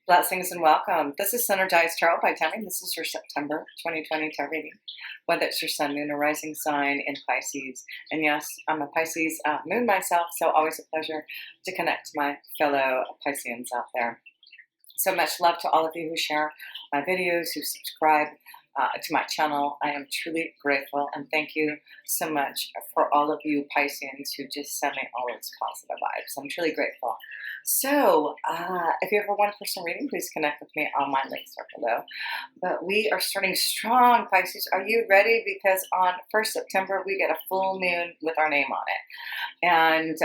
Blessings and welcome. This is Synergized Tarot by Tammy. This is your September 2020 tarot reading. Whether it's your sun, moon, or rising sign in Pisces. And yes, I'm a Pisces moon myself, so always a pleasure to connect to my fellow Pisceans out there. So much love to all of you who share my videos, who subscribe to my channel. I am truly grateful, and thank you so much for all of you Pisceans who just send me all those positive vibes. I'm truly grateful. So, if you have a one-person reading, please connect with me. All my links are below. But we are starting strong, Pisces. Are you ready? Because on 1st September, we get a full moon with our name on it. And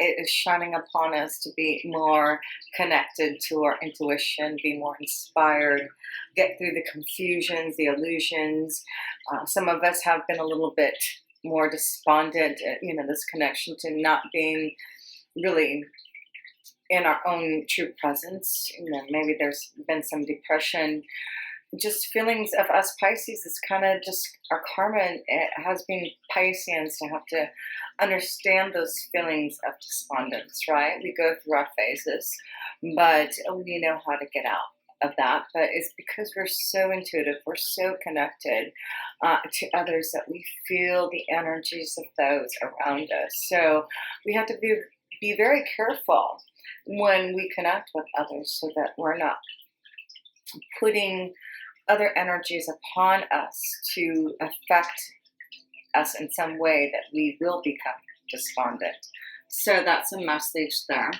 it is shining upon us to be more connected to our intuition, be more inspired, get through the confusions, the illusions. Some of us have been a little bit more despondent, this connection to not being really in our own true presence. Maybe there's been some depression, just feelings of us Pisces. It's kind of just our karma. It has been Pisceans to have to understand those feelings of despondence, right? We go through our phases, but we know how to get out of that. But it's because we're so intuitive, we're so connected to others that we feel the energies of those around us. So we have to be very careful when we connect with others so that we're not putting other energies upon us to affect us in some way that we will become despondent. So that's a message there.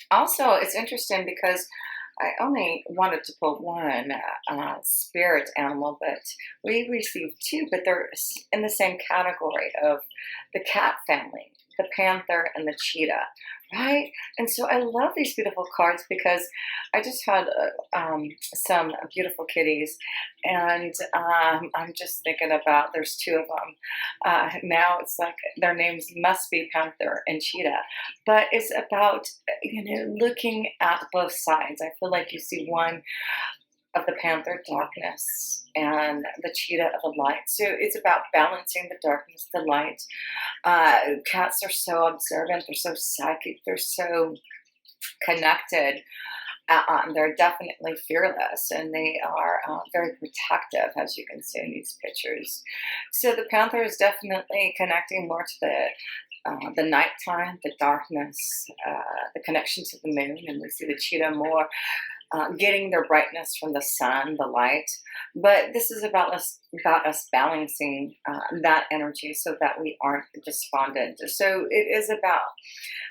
Also, it's interesting because I only wanted to pull one spirit animal, but we received two, but they're in the same category of the cat family, the panther and the cheetah, right? And so I love these beautiful cards because I just had some beautiful kitties, and I'm just thinking about, there's two of them. Now it's like their names must be Panther and Cheetah, but it's about, looking at both sides. I feel like you see one of the panther, darkness, and the cheetah of the light. So it's about balancing the darkness, the light. Cats are so observant, they're so psychic, they're so connected. They're definitely fearless, and they are very protective, as you can see in these pictures. So the panther is definitely connecting more to the nighttime, the darkness, the connection to the moon, and we see the cheetah more getting their brightness from the sun, the light. But this is about us balancing that energy so that we aren't despondent. So it is about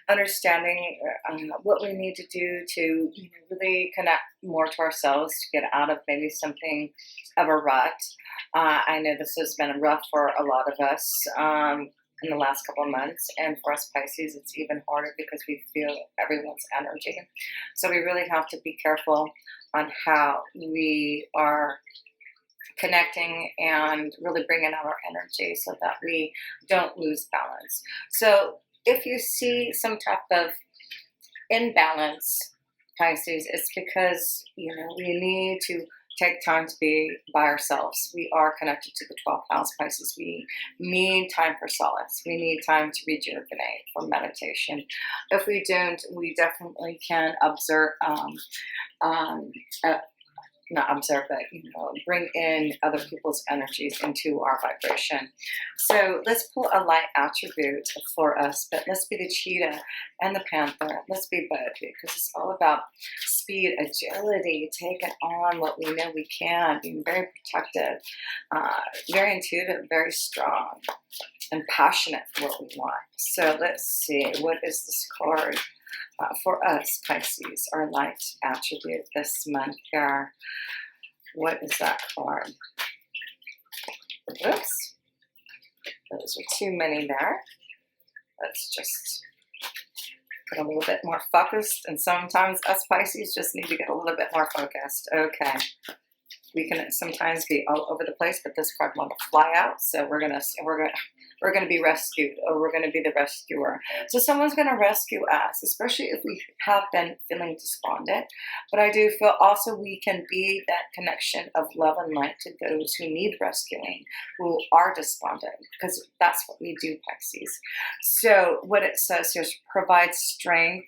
understanding what we need to do to really connect more to ourselves, to get out of maybe something of a rut. I know this has been rough for a lot of us in the last couple of months, and for us Pisces it's even harder because we feel everyone's energy. So we really have to be careful on how we are connecting and really bringing out our energy so that we don't lose balance. So if you see some type of imbalance, Pisces, it's because we need to take time to be by ourselves. We are connected to the 12th house, Pisces. We need time for solace. We need time to rejuvenate, for meditation. If we don't, we definitely can observe, not observe, but bring in other people's energies into our vibration. So let's pull a light attribute for us, but let's be the cheetah and the panther. Let's be both, because it's all about speed, agility, taking on what we know we can, being very protective, very intuitive, very strong, and passionate for what we want. So let's see, what is this card for us, Pisces, our light attribute this month here? What is that card? Oops, those are too many there. Let's just get a little bit more focused, and sometimes us Pisces just need to get a little bit more focused. Okay, we can sometimes be all over the place, but this card wants to fly out, so we're gonna be rescued, or we're gonna be the rescuer. So someone's gonna rescue us, especially if we have been feeling despondent. But I do feel also we can be that connection of love and light to those who need rescuing, who are despondent, because that's what we do, Pisces. So what it says here is provide strength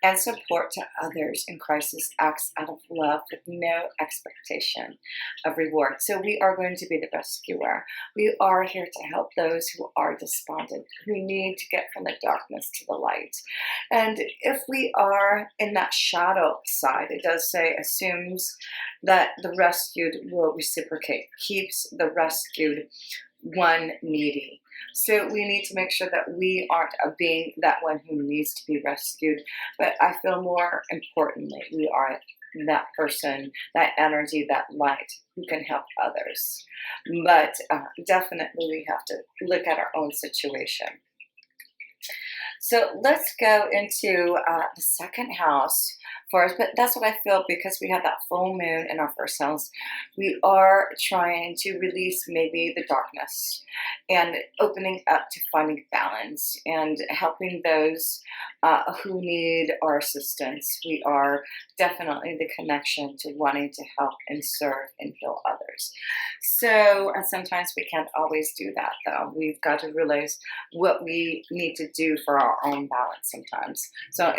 and support to others in crisis acts out of love with no expectation of reward. So we are going to be the rescuer. We are here to help those who are despondent, who need to get from the darkness to the light. And if we are in that shadow side, it does say assumes that the rescued will reciprocate, keeps the rescued one needy. So we need to make sure that we aren't being that one who needs to be rescued. But I feel more importantly, we are that person, that energy, that light who can help others. But definitely we have to look at our own situation. So let's go into the second house for us. But that's what I feel, because we have that full moon in our first house. We are trying to release maybe the darkness and opening up to finding balance and helping those who need our assistance. We are definitely the connection to wanting to help and serve and heal others. So sometimes we can't always do that, though. We've got to realize what we need to do for our own balance sometimes. So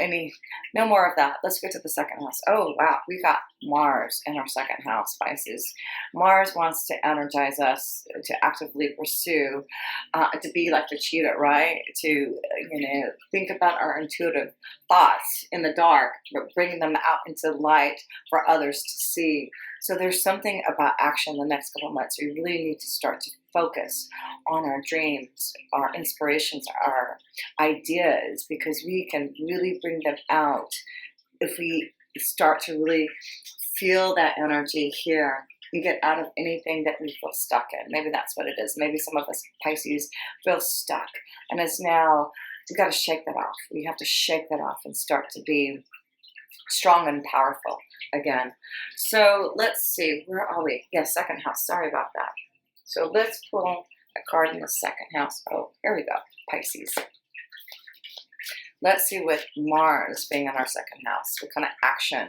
no more of that. Let's go to the second house. Oh, wow. We got Mars in our second house, Pisces. Mars wants to energize us to actively pursue, to be like the cheetah, right? To, think about our intuitive thoughts in the dark, but bring them out into light for others to see. So there's something about action the next couple of months. We really need to start to focus on our dreams, our inspirations, our ideas, because we can really bring them out if we start to really feel that energy here and get out of anything that we feel stuck in. Maybe that's what it is. Maybe some of us Pisces feel stuck, and it's now we've got to shake that off. We have to shake that off and start to be strong and powerful again. So let's see, where are we? Yeah, second house. Sorry about that. So let's pull a card in the second house. Oh, here we go, Pisces. Let's see, with Mars being in our second house, what kind of action?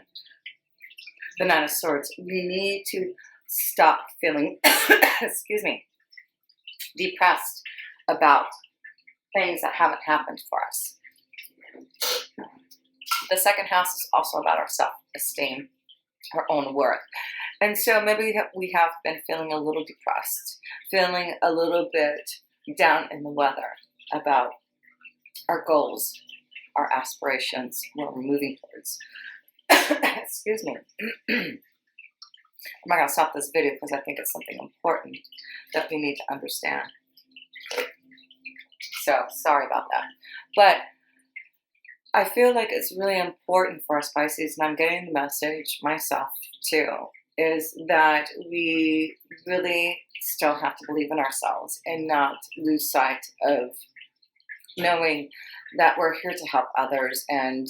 The Nine of Swords. We need to stop feeling, excuse me, depressed about things that haven't happened for us. The second house is also about our self-esteem, our own worth. And so maybe we have been feeling a little depressed, feeling a little bit down in the weather about our goals, our aspirations, what we're moving towards. Excuse me. I'm not going to stop this video because I think it's something important that we need to understand. So sorry about that. But I feel like it's really important for us Pisces, and I'm getting the message myself too, is that we really still have to believe in ourselves and not lose sight of knowing that we're here to help others. And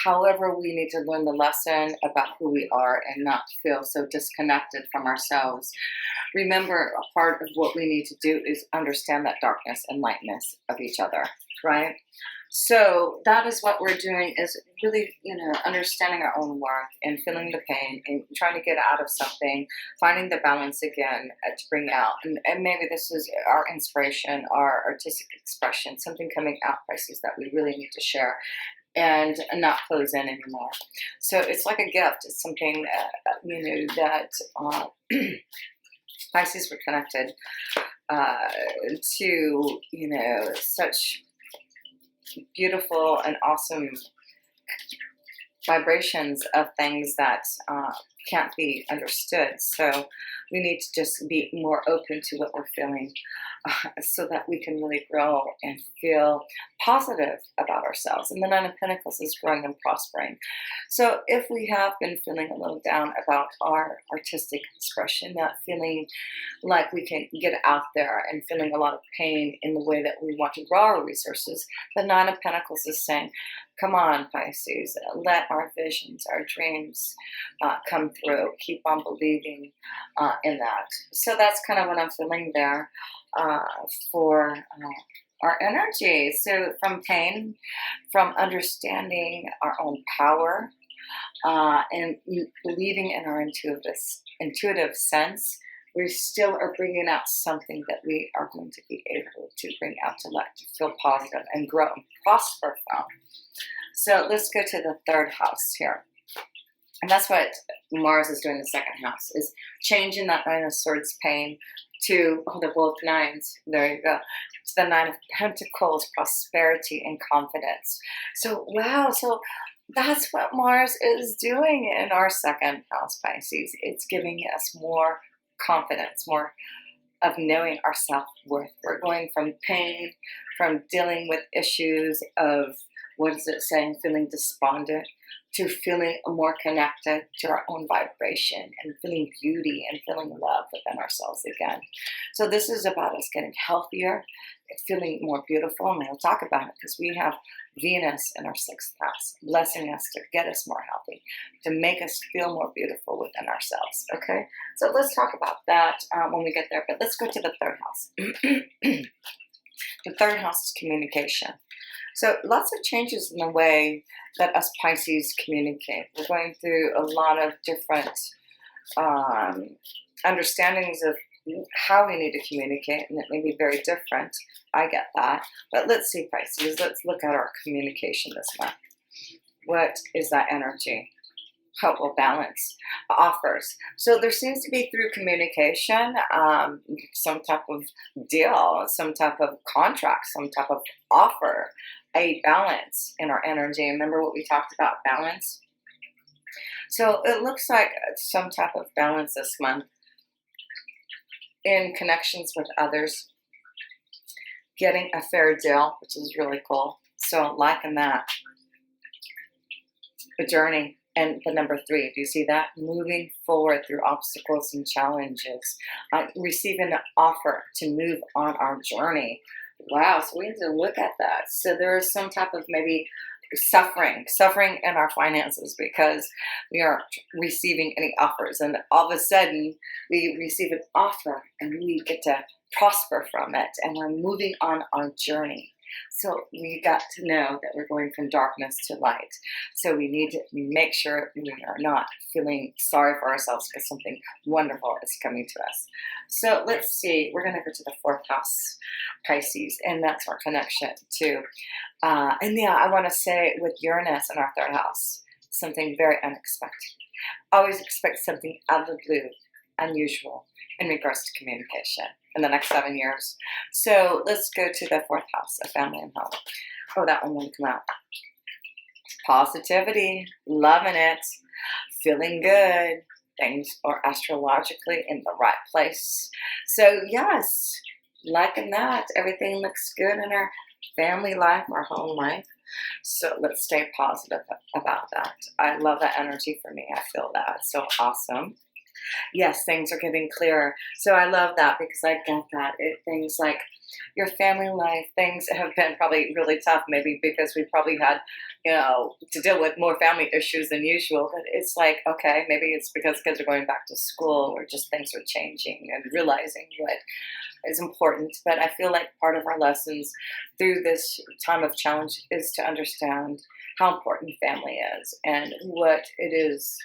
however we need to learn the lesson about who we are and not feel so disconnected from ourselves. Remember, a part of what we need to do is understand that darkness and lightness of each other, right? So that is what we're doing, is really, understanding our own worth and feeling the pain and trying to get out of something, finding the balance again to bring out. And maybe this is our inspiration, our artistic expression, something coming out, Pisces, that we really need to share and not close in anymore. So it's like a gift. It's something, that Pisces were connected to, such beautiful and awesome vibrations of things that can't be understood. So we need to just be more open to what we're feeling so that we can really grow and feel positive about ourselves. And the Nine of Pentacles is growing and prospering. So if we have been feeling a little down about our artistic expression, not feeling like we can get out there and feeling a lot of pain in the way that we want to grow our resources, the Nine of Pentacles is saying, come on, Pisces, let our visions, our dreams come through. Keep on believing in that. So that's kind of what I'm feeling there for our energy. So from pain, from understanding our own power, and believing in our intuitive sense, we still are bringing out something that we are going to be able to bring out to light, to feel positive and grow and prosper from. So let's go to the third house here. And that's what Mars is doing in the second house, is changing that Nine of Swords pain to, oh, they're both nines. There you go. To the Nine of Pentacles, prosperity and confidence. So, wow. So that's what Mars is doing in our second house, Pisces. It's giving us more confidence, more of knowing our self-worth. We're going from pain, from dealing with issues of, what is it saying, feeling despondent, to feeling more connected to our own vibration and feeling beauty and feeling love within ourselves again. So this is about us getting healthier, feeling more beautiful, and we'll talk about it because we have Venus in our sixth house, blessing us to get us more healthy, to make us feel more beautiful within ourselves, okay? So let's talk about that when we get there, but let's go to the third house. The third house is communication. So lots of changes in the way that us Pisces communicate. We're going through a lot of different understandings of how we need to communicate, and it may be very different. I get that. But let's see, Pisces, let's look at our communication this month. What is that energy? Hope will balance offers. So there seems to be, through communication, some type of deal, some type of contract, some type of offer, a balance in our energy. Remember what we talked about, balance? So it looks like some type of balance this month in connections with others, getting a fair deal, which is really cool. So liking that. A journey. And the number 3, do you see that? Moving forward through obstacles and challenges. Receiving an offer to move on our journey. Wow, so we need to look at that. So there is some type of maybe suffering in our finances because we aren't receiving any offers. And all of a sudden, we receive an offer and we get to prosper from it. And we're moving on our journey. So we got to know that we're going from darkness to light. So we need to make sure we are not feeling sorry for ourselves because something wonderful is coming to us. So let's see. We're going to go to the fourth house, Pisces, and that's our connection to. And yeah, I want to say with Uranus in our third house, something very unexpected. Always expect something out of the blue, unusual in regards to communication in the next 7 years. So let's go to the fourth house, a family and home. Oh, that one won't come out. Positivity, loving it, feeling good. Things are astrologically in the right place. So yes, liking that. Everything looks good in our family life, our home life. So let's stay positive about that. I love that energy for me. I feel that. So awesome. Yes, things are getting clearer. So I love that because I get that. Things like your family life, things have been probably really tough, maybe because we probably had, to deal with more family issues than usual. But it's like, okay, maybe it's because kids are going back to school or just things are changing and realizing what is important. But I feel like part of our lessons through this time of challenge is to understand how important family is and what it is,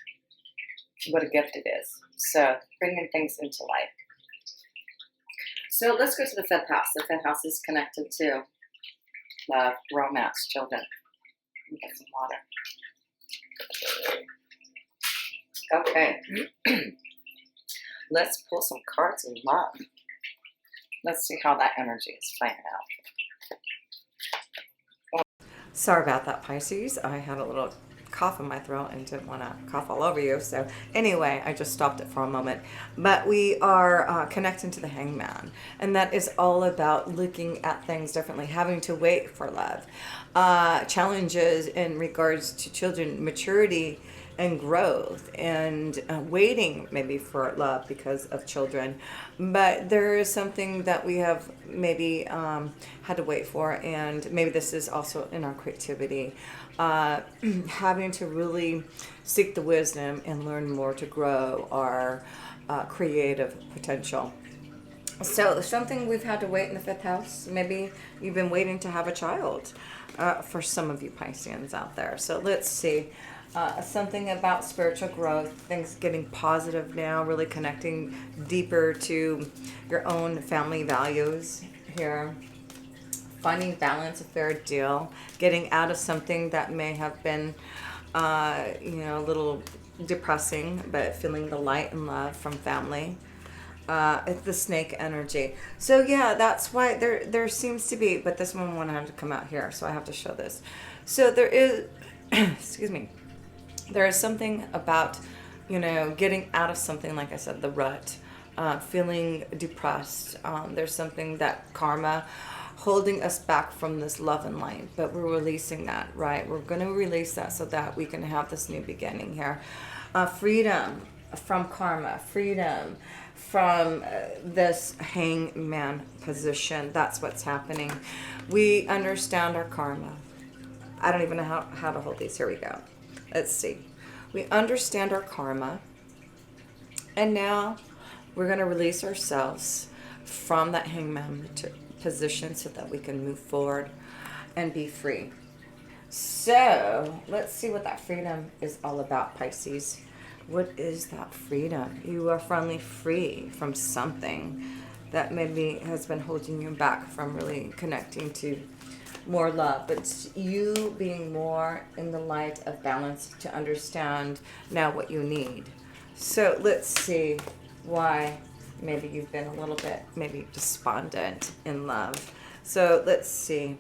what a gift it is. So bringing things into life. So let's go to the fifth house. The fifth house is connected to love, romance, children. Get some water. Okay. Let's pull some cards in love. Let's see how that energy is playing out. Sorry about that, Pisces. I had a little cough in my throat and didn't want to cough all over you. So anyway, I just stopped it for a moment. But we are connecting to the Hangman. And that is all about looking at things differently, having to wait for love. Challenges in regards to children, maturity and growth, and waiting maybe for love because of children. But there is something that we have maybe had to wait for, and maybe this is also in our creativity. Having to really seek the wisdom and learn more to grow our creative potential. So something we've had to wait in the fifth house. Maybe you've been waiting to have a child for some of you Pisceans out there. So let's see. Something about spiritual growth, things getting positive now, really connecting deeper to your own family values here. Finding balance, a fair deal, getting out of something that may have been, a little depressing, but feeling the light and love from family. It's the snake energy. So yeah, that's why there seems to be, but this one wanted to come out here, so I have to show this. So there is, excuse me, there is something about, getting out of something, like I said, the rut, feeling depressed. There's something that karma holding us back from this love and light, but we're releasing that, right? We're going to release that so that we can have this new beginning here. Freedom from karma, freedom from this hangman position. That's what's happening. We understand our karma. I don't even know how to hold these. Here we go. Let's see. We understand our karma. And now we're going to release ourselves from that hangman position so that we can move forward and be free. So let's see what that freedom is all about, Pisces. What is that freedom? You are finally free from something that maybe has been holding you back from really connecting to more love, but you being more in the light of balance to understand now what you need. So let's see why maybe you've been a little bit maybe despondent in love. So let's see.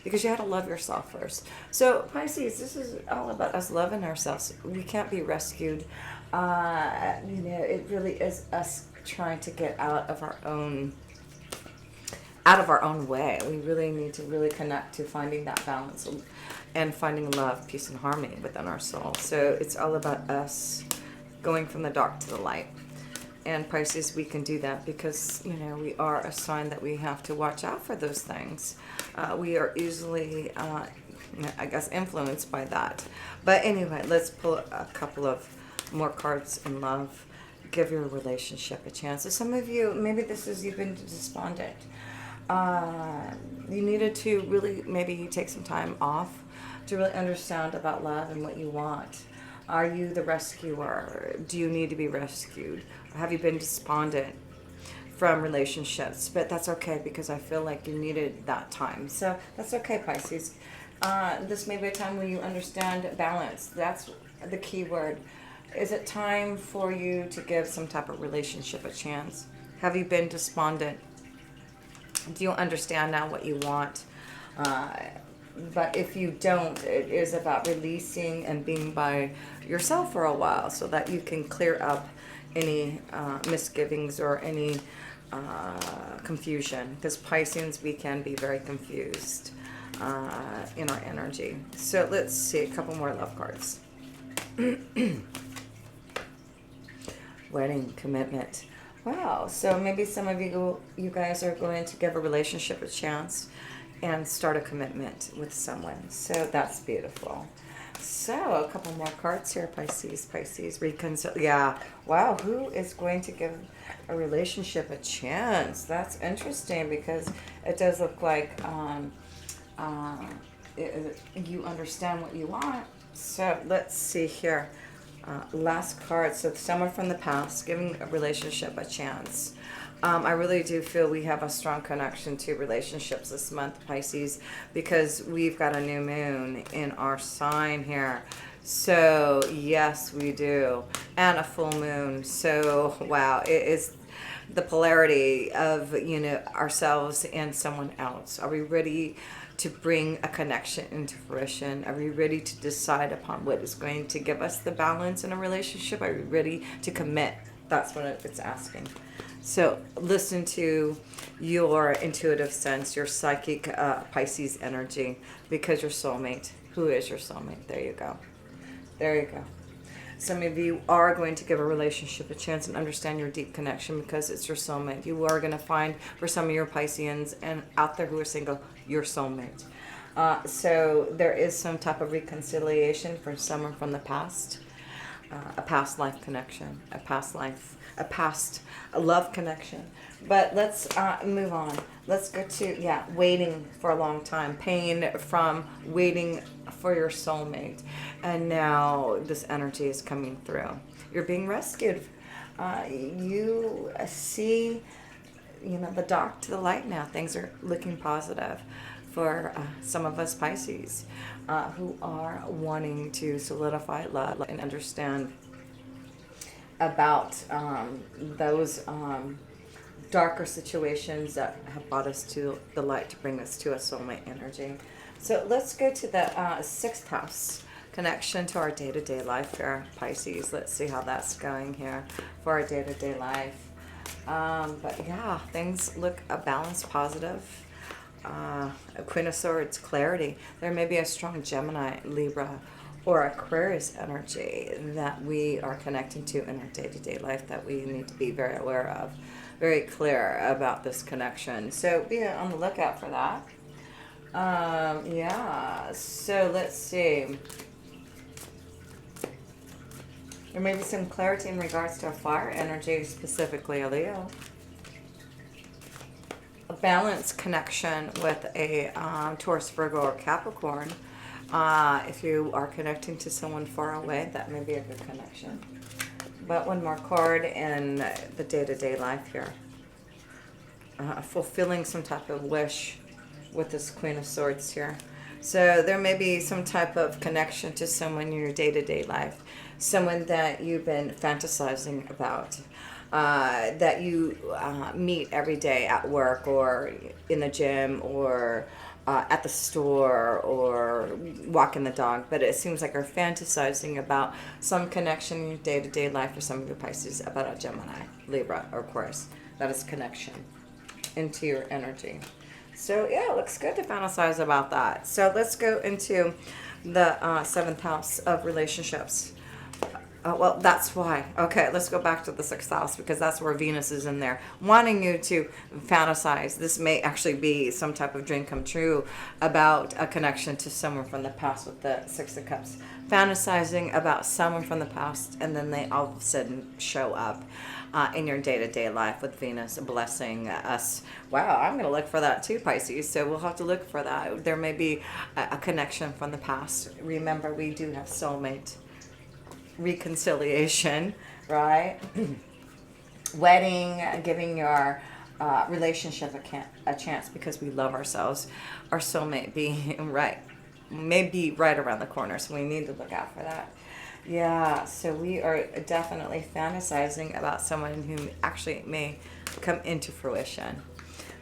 Because you had to love yourself first. So Pisces, this is all about us loving ourselves. We can't be rescued. It really is us trying to get out of our own way. We really need to really connect to finding that balance and finding love, peace, and harmony within our soul. So it's all about us going from the dark to the light. And Pisces, we can do that because, we are a sign that we have to watch out for those things. We are easily, influenced by that. But anyway, let's pull a couple of more cards in love. Give your relationship a chance. So some of you, maybe you've been despondent. You needed to really maybe take some time off to really understand about love and what you want. Are you the rescuer? Do you need to be rescued? Have you been despondent from relationships? But that's okay because I feel like you needed that time. So that's okay, Pisces. This may be a time when you understand balance. That's the key word. Is it time for you to give some type of relationship a chance? Have you been despondent? Do you understand now what you want? But if you don't, it is about releasing and being by yourself for a while so that you can clear up any misgivings or any confusion. Because Pisceans, we can be very confused in our energy. So let's see a couple more love cards. Wedding, commitment. Wow. So maybe some of you guys are going to give a relationship a chance and start a commitment with someone. So that's beautiful. So a couple more cards here, Pisces. Yeah. Wow. Who is going to give a relationship a chance? That's interesting because it does look like you understand what you want. So let's see here. Last card. So someone from the past giving a relationship a chance. I really do feel we have a strong connection to relationships this month, Pisces, because we've got a new moon in our sign here. So yes, we do. And a full moon. So wow, it is the polarity of, ourselves and someone else. Are we ready to bring a connection into fruition? Are we ready to decide upon what is going to give us the balance in a relationship? Are we ready to commit? That's what it's asking. So listen to your intuitive sense, your psychic Pisces energy, because your soulmate. Who is your soulmate? There you go. There you go. Some of you are going to give a relationship a chance and understand your deep connection because it's your soulmate. You are going to find, for some of your Pisceans and out there who are single, your soulmate. So there is some type of reconciliation for someone from the past. a past life connection, a past love connection. But let's move on. Let's go to, yeah, waiting for a long time, pain from waiting for your soulmate. And now this energy is coming through. You're being rescued. You see, the dark to the light now. Things are looking positive for some of us Pisces who are wanting to solidify love and understand about those darker situations that have brought us to the light to bring us to a soulmate energy. So let's go to the sixth house connection to our day-to-day life here, Pisces. Let's see how that's going here for our day-to-day life. But yeah, things look balanced, positive. Queen of Swords, clarity. There may be a strong Gemini, Libra, or Aquarius energy that we are connecting to in our day-to-day life that we need to be very aware of, very clear about this connection. So be on the lookout for that. Yeah, so let's see. There may be some clarity in regards to a fire energy, specifically a Leo. A balanced connection with a Taurus, Virgo, or Capricorn. If you are connecting to someone far away, that may be a good connection. But one more card in the day-to-day life here. Fulfilling some type of wish with this Queen of Swords here. So there may be some type of connection to someone in your day-to-day life. Someone that you've been fantasizing about. That you meet every day at work or in the gym or at the store or walking the dog. But it seems like you're fantasizing about some connection in your day-to-day life for some of your Pisces about a Gemini, Libra, or Aquarius. That is connection into your energy. So yeah, it looks good to fantasize about that. So let's go into the seventh house of relationships. Well, that's why. Okay, let's go back to the sixth house because that's where Venus is in there. Wanting you to fantasize. This may actually be some type of dream come true about a connection to someone from the past with the Six of Cups. Fantasizing about someone from the past and then they all of a sudden show up in your day-to-day life with Venus blessing us. Wow, I'm going to look for that too, Pisces. So we'll have to look for that. There may be a connection from the past. Remember, we do have soulmate reconciliation, right? Wedding, giving your relationship a chance because we love ourselves. Our soulmate being right, maybe right around the corner, so we need to look out for that. Yeah, so we are definitely fantasizing about someone who actually may come into fruition.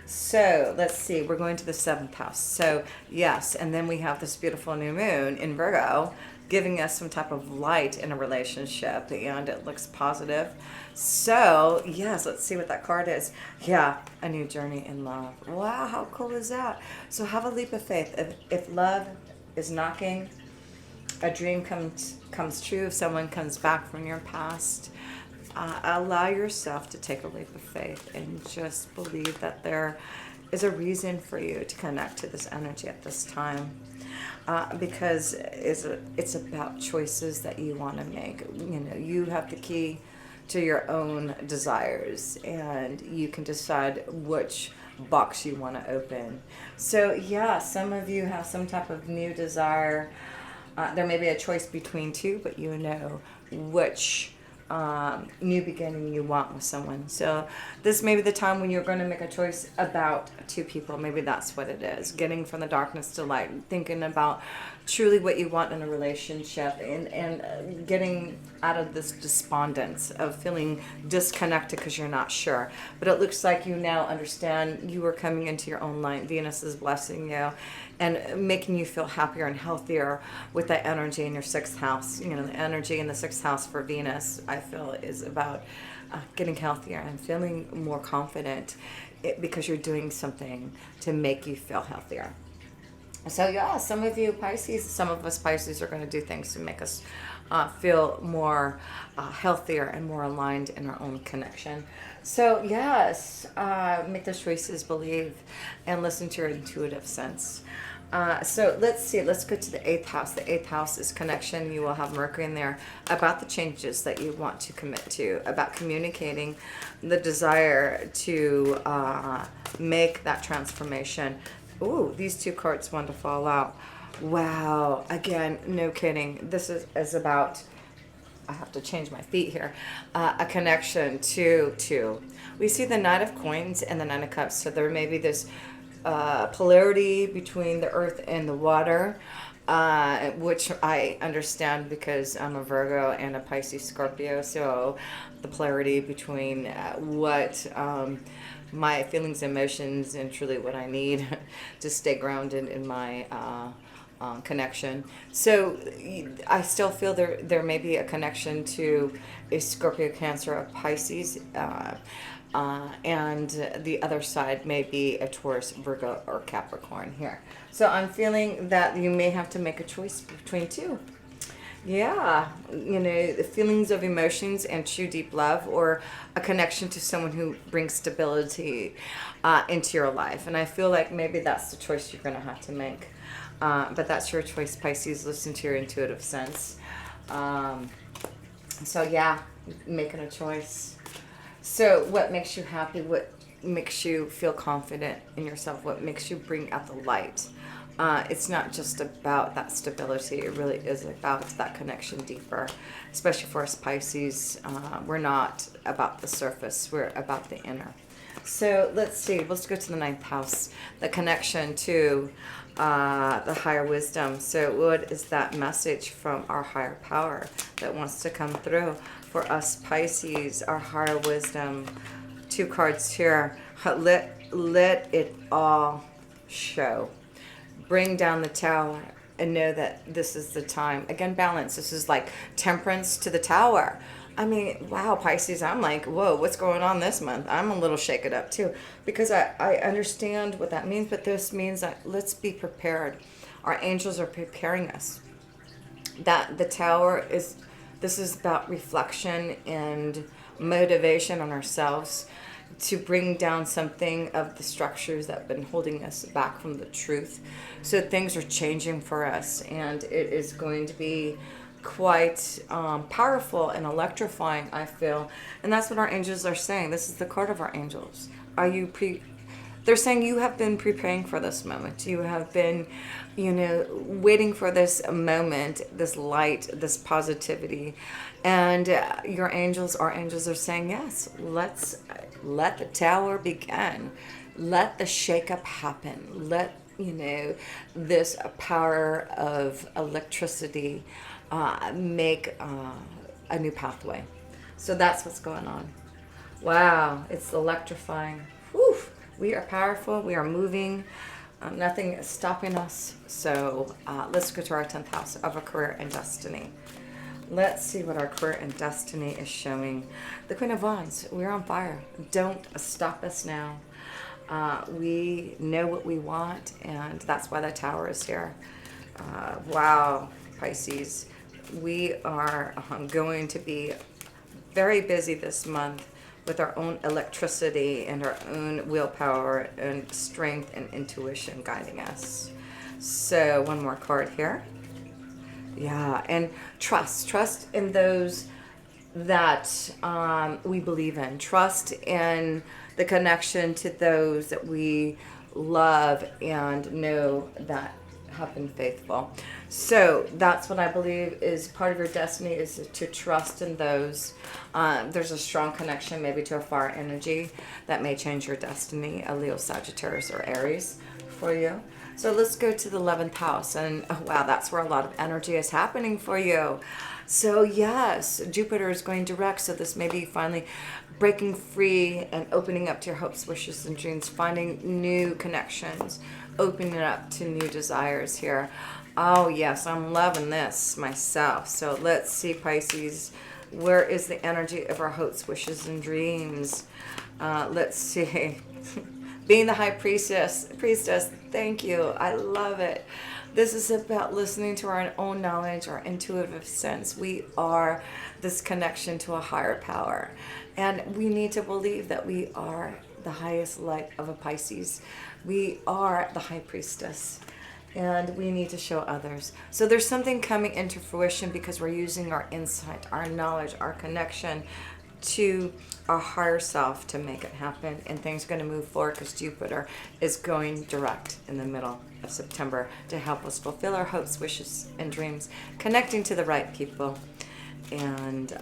So let's see, we're going to the seventh house. So yes, and then we have this beautiful new moon in Virgo giving us some type of light in a relationship and it looks positive. So yes, let's see what that card is. Yeah, a new journey in love. Wow, how cool is that? So have a leap of faith. If love is knocking, a dream comes true, if someone comes back from your past, allow yourself to take a leap of faith and just believe that there is a reason for you to connect to this energy at this time. Because it's about choices that you want to make. You have the key to your own desires and you can decide which box you want to open. So yeah, some of you have some type of new desire. There may be a choice between two, but you know which new beginning you want with someone. So this may be the time when you're going to make a choice about two people. Maybe that's what it is. Getting from the darkness to light. Thinking about truly what you want in a relationship and getting out of this despondence of feeling disconnected because you're not sure. But it looks like you now understand you are coming into your own light. Venus is blessing you and making you feel happier and healthier with that energy in your sixth house. The energy in the sixth house for Venus, I feel, is about getting healthier and feeling more confident because you're doing something to make you feel healthier. So yeah, some of you Pisces, some of us Pisces are going to do things to make us feel more healthier and more aligned in our own connection. So yes, make those choices, believe, and listen to your intuitive sense. So let's see, let's go to the eighth house. The eighth house is connection. You will have Mercury in there about the changes that you want to commit to, about communicating the desire to make that transformation. Ooh, these two cards want to fall out. Wow, again, no kidding. This is about, I have to change my feet here, a connection to. We see the Knight of Coins and the Nine of Cups. So there may be this polarity between the earth and the water, which I understand because I'm a Virgo and a Pisces Scorpio. So the polarity between what my feelings, emotions, and truly what I need to stay grounded in my connection. So I still feel there may be a connection to a Scorpio, Cancer, a Pisces, and the other side may be a Taurus, Virgo, or Capricorn here. So I'm feeling that you may have to make a choice between two. Yeah, the feelings of emotions and true deep love, or a connection to someone who brings stability into your life. And I feel like maybe that's the choice you're going to have to make. But that's your choice, Pisces. Listen to your intuitive sense. So yeah, making a choice. So what makes you happy? What makes you feel confident in yourself? What makes you bring out the light? It's not just about that stability. It really is about that connection deeper, especially for us Pisces. We're not about the surface. We're about the inner. So let's see. Let's go to the ninth house, the connection to the higher wisdom. So what is that message from our higher power that wants to come through for us Pisces, our higher wisdom? Two cards here. Let it all show. Bring down the tower and know that this is the time. Again, balance. This is like temperance to the tower. I mean, wow, Pisces, I'm like, whoa, what's going on this month? I'm a little shaken up too, because I understand what that means, but this means that let's be prepared. Our angels are preparing us. That the tower is, this is about reflection and motivation on ourselves to bring down something of the structures that have been holding us back from the truth. So things are changing for us, and it is going to be quite powerful and electrifying, I feel. And that's what our angels are saying. This is the card of our angels. Are you they're saying you have been preparing for this moment. You have been, waiting for this moment, this light, this positivity. And your angels, our angels are saying, yes, let's let the tower begin. Let the shakeup happen. Let, this power of electricity make a new pathway. So that's what's going on. Wow, it's electrifying. Whew. We are powerful. We are moving. Nothing is stopping us. So let's go to our 10th house of a career and destiny. Let's see what our career and destiny is showing. The Queen of Wands. We're on fire. Don't stop us now. We know what we want, and that's why the tower is here. Wow, Pisces. We are going to be very busy this month with our own electricity and our own willpower and strength and intuition guiding us. So one more card here. Yeah, and trust in those that we believe in. Trust in the connection to those that we love and know that have been faithful. So that's what I believe is part of your destiny, is to trust in those. There's a strong connection maybe to a fire energy that may change your destiny, a Leo, Sagittarius, or Aries for you. So let's go to the 11th house, and oh, wow, that's where a lot of energy is happening for you. So yes, Jupiter is going direct, so this may be finally breaking free and opening up to your hopes, wishes, and dreams, finding new connections, opening up to new desires here. Oh yes, I'm loving this myself. So let's see, Pisces, where is the energy of our hopes, wishes, and dreams? Let's see. Being the high priestess, thank you. I love it. This is about listening to our own knowledge, our intuitive sense. We are this connection to a higher power. And we need to believe that we are the highest light of a Pisces. We are the high priestess. and we need to show others. So there's something coming into fruition because we're using our insight, our knowledge, our connection to our higher self to make it happen, and things are going to move forward because Jupiter is going direct in the middle of September to help us fulfill our hopes, wishes, and dreams, connecting to the right people, and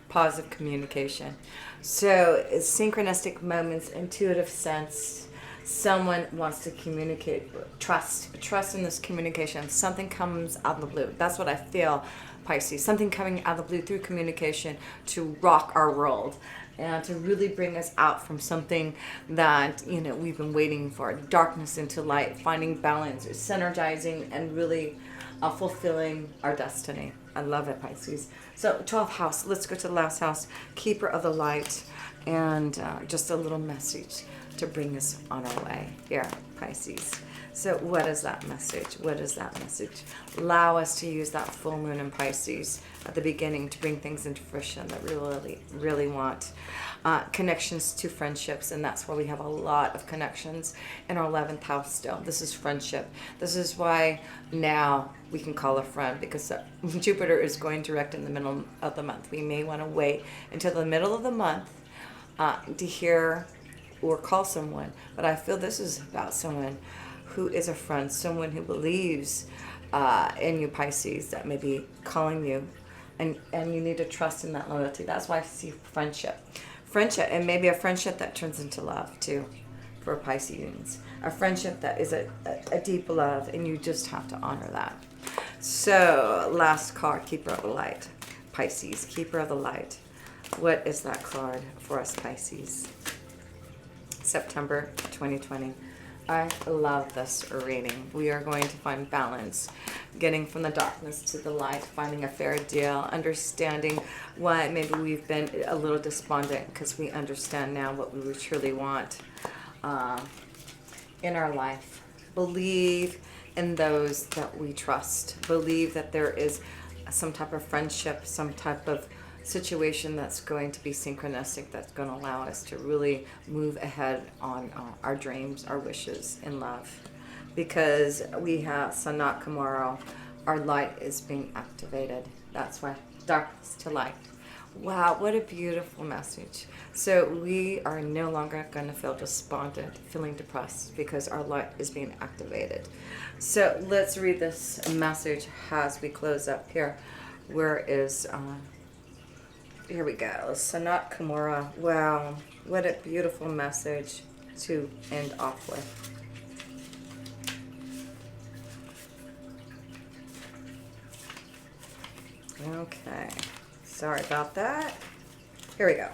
positive communication. So synchronistic moments, intuitive sense. Someone wants to communicate, trust in this communication. Something comes out of the blue. That's what I feel, Pisces. Something coming out of the blue through communication to rock our world and to really bring us out from something that, we've been waiting for. Darkness into light, finding balance, synergizing, and really fulfilling our destiny. I love it, Pisces. So 12th house, let's go to the last house, keeper of the light, and just a little message to bring us on our way here, Pisces. So what is that message? What is that message? Allow us to use that full moon in Pisces at the beginning to bring things into fruition that we really, really want. Connections to friendships, and that's why we have a lot of connections in our 11th house still. This is friendship. This is why now we can call a friend, because Jupiter is going direct in the middle of the month. We may want to wait until the middle of the month to hear or call someone, but I feel this is about someone who is a friend, someone who believes in you, Pisces, that may be calling you, and you need to trust in that loyalty. That's why I see friendship, and maybe a friendship that turns into love too, for Pisceans. A friendship that is a deep love, and you just have to honor that. So last card, keeper of the light, Pisces, keeper of the light. What is that card for us, Pisces? September 2020. I love this reading. We are going to find balance, getting from the darkness to the light, finding a fair deal, understanding why maybe we've been a little despondent, because we understand now what we truly want in our life. Believe in those that we trust. Believe that there is some type of friendship, some type of situation that's going to be synchronistic, that's going to allow us to really move ahead on our dreams, our wishes in love, because we have Sanat Kamara, our light is being activated. That's why darkness to light. Wow, what a beautiful message. So we are no longer going to feel despondent, feeling depressed, because our light is being activated. So let's read this message as we close up here. Where is here we go. Sanat Kamara. Wow, what a beautiful message to end off with. Okay, sorry about that. Here we go.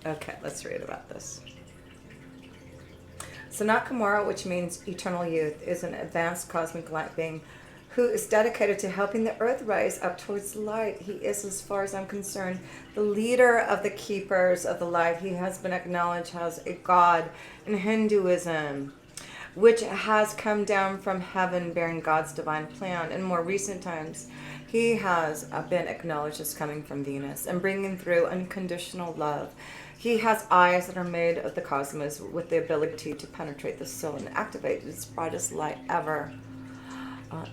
Okay, let's read about this. Sanat Kamara, which means eternal youth, is an advanced cosmic light being who is dedicated to helping the earth rise up towards the light. He is, as far as I'm concerned, the leader of the keepers of the light. He has been acknowledged as a god in Hinduism, which has come down from heaven bearing God's divine plan. In more recent times, he has been acknowledged as coming from Venus and bringing through unconditional love. He has eyes that are made of the cosmos with the ability to penetrate the soul and activate its brightest light ever.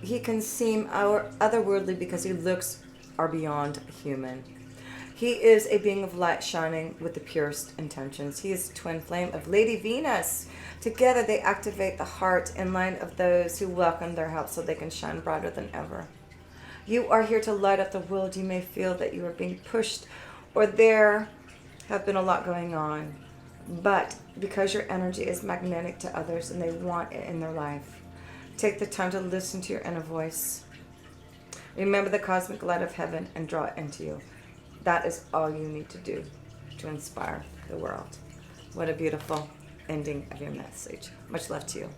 He can seem otherworldly because he looks are beyond human. He is a being of light shining with the purest intentions. He is twin flame of Lady Venus. Together they activate the heart and mind of those who welcome their help so they can shine brighter than ever. You are here to light up the world. You may feel that you are being pushed, or there have been a lot going on, but because your energy is magnetic to others and they want it in their life, take the time to listen to your inner voice. Remember the cosmic light of heaven and draw it into you. That is all you need to do to inspire the world. What a beautiful ending of your message. Much love to you.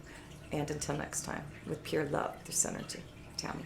And until next time, with pure love through synergy. Tammy.